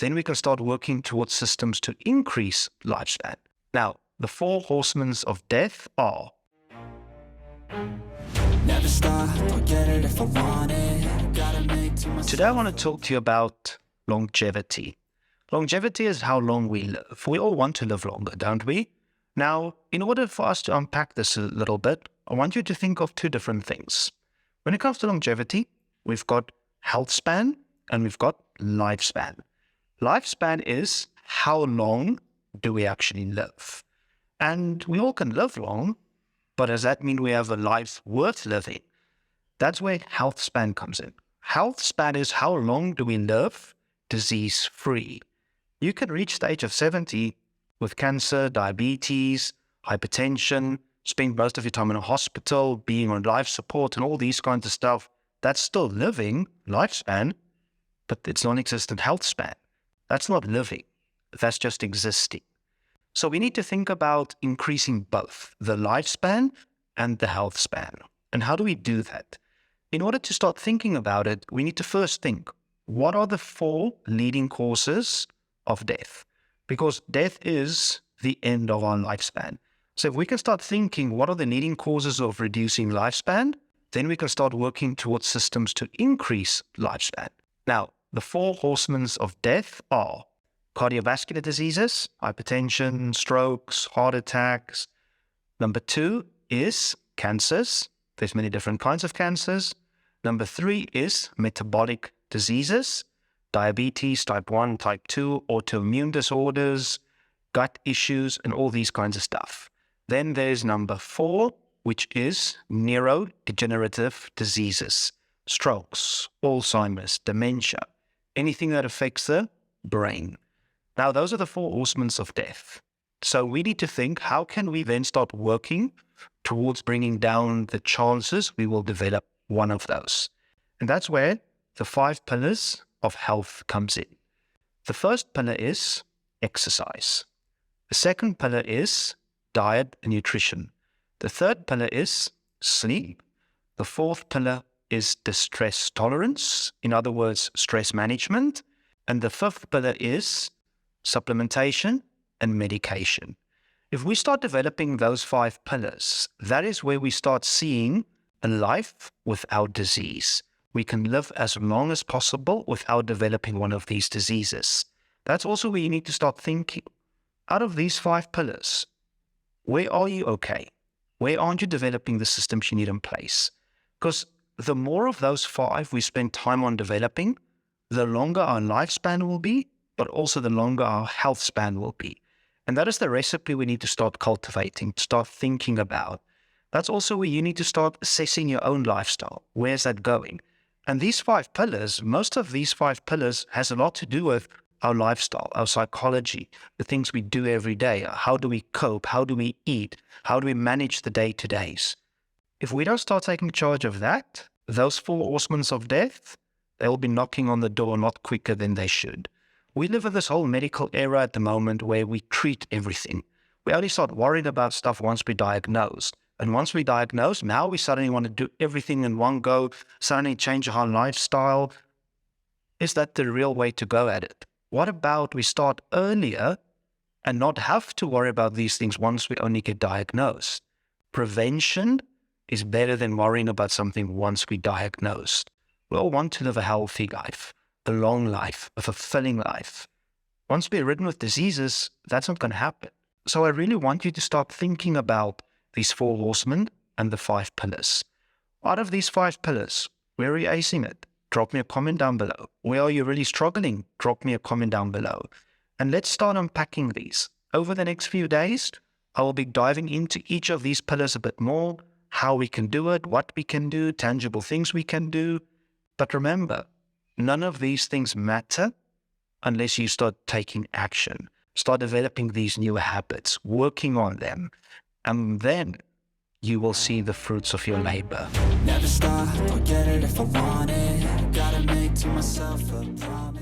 then we can start working towards systems to increase lifespan. Now, the 4 horsemen of death are: Never stop, I'll get it if I want it. Gotta make to myself. Today I want to talk to you about longevity. Longevity is how long we live. We all want to live longer, don't we? Now, in order for us to unpack this a little bit, I want you to think of 2 different things. When it comes to longevity, we've got health span and we've got lifespan. Lifespan is how long do we actually live? And we all can live long, but does that mean we have a life worth living? That's where health span comes in. Health span is how long do we live disease-free. You can reach the age of 70 with cancer, diabetes, hypertension, spend most of your time in a hospital, being on life support and all these kinds of stuff. That's still living lifespan, but it's non-existent health span. That's not living. That's just existing. So we need to think about increasing both the lifespan and the health span. And how do we do that? In order to start thinking about it, we need to first think, what are the 4 leading causes of death? Because death is the end of our lifespan. So if we can start thinking, what are the leading causes of reducing lifespan? Then we can start working towards systems to increase lifespan. Now, the 4 horsemen of death are cardiovascular diseases, hypertension, strokes, heart attacks. Number 2 is cancers. There's many different kinds of cancers. Number 3 is metabolic diseases, diabetes, type 1, type 2, autoimmune disorders, gut issues, and all these kinds of stuff. Then there's number 4, which is neurodegenerative diseases, strokes, Alzheimer's, dementia, anything that affects the brain. Now, those are the 4 horsemen of death. So we need to think, how can we then start working towards bringing down the chances we will develop one of those? And that's where the 5 pillars of health comes in. The first pillar is exercise. The second pillar is diet and nutrition. The third pillar is sleep. The 4th pillar is distress tolerance, in other words, stress management. And the 5th pillar is supplementation and medication. If we start developing those 5 pillars, that is where we start seeing a life without disease. We can live as long as possible without developing one of these diseases. That's also where you need to start thinking, out of these 5 pillars, where are you okay? Where aren't you developing the systems you need in place? Because the more of those 5 we spend time on developing, the longer our lifespan will be, but also the longer our health span will be. And that is the recipe we need to start cultivating, start thinking about. That's also where you need to start assessing your own lifestyle. Where's that going? And these 5 pillars, most of these 5 pillars has a lot to do with our lifestyle, our psychology, the things we do every day. How do we cope? How do we eat? How do we manage the day-to-days? If we don't start taking charge of that, those 4 horsemen of death, they'll be knocking on the door a lot quicker than they should. We live in this whole medical era at the moment where we treat everything. We only start worrying about stuff once we're diagnosed. And once we diagnose, now we suddenly want to do everything in one go, suddenly change our lifestyle. Is that the real way to go at it? What about we start earlier and not have to worry about these things once we only get diagnosed? Prevention is better than worrying about something once we diagnosed. We all want to live a healthy life, a long life, a fulfilling life. Once we're ridden with diseases, that's not going to happen. So I really want you to start thinking about these 4 horsemen and the 5 pillars. Out of these 5 pillars, where are you acing it? Drop me a comment down below. Where are you really struggling? Drop me a comment down below. And let's start unpacking these. Over the next few days, I will be diving into each of these pillars a bit more, how we can do it, what we can do, tangible things we can do. But remember, none of these things matter unless you start taking action, start developing these new habits, working on them, and then you will see the fruits of your labor. Never stop, I'll get it if I want it. Gotta make to myself a promise.